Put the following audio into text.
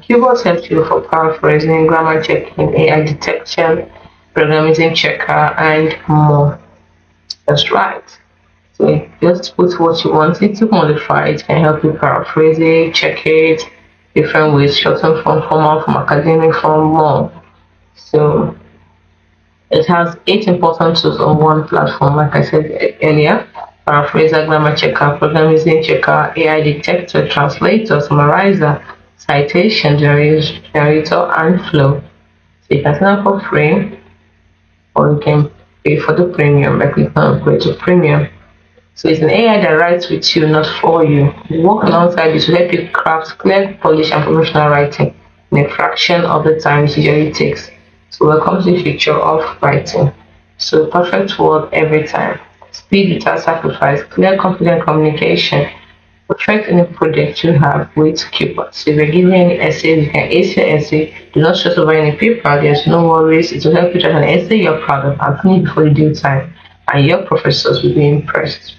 Quilbot helps you for paraphrasing, grammar checking, AI detection, programming checker, and more. That's right. So you just put what you want it to modify. It can help you paraphrase it, check it, different ways, shorten form, formal form, academic form, more. So it has 8 important tools on one platform, like I said earlier. Paraphraser, grammar checker, programming checker, AI detector, translator, summarizer, citation, generator, and flow. So you can sign up for free or you can pay for the premium, like we can upgrade to premium. So it's an AI that writes with you, not for you. We work alongside you to help you craft clear, polished, and professional writing in a fraction of the time it usually takes. So welcome to the future of writing. So perfect word every time. Speed without sacrifice, clear, confident communication. Perfect any project you have with Quilbot. So if you're giving any essays, you can ace your essay. Do not stress over any paper. There's no worries. It will help you write an essay you're proud of and finish before the due time. And your professors will be impressed.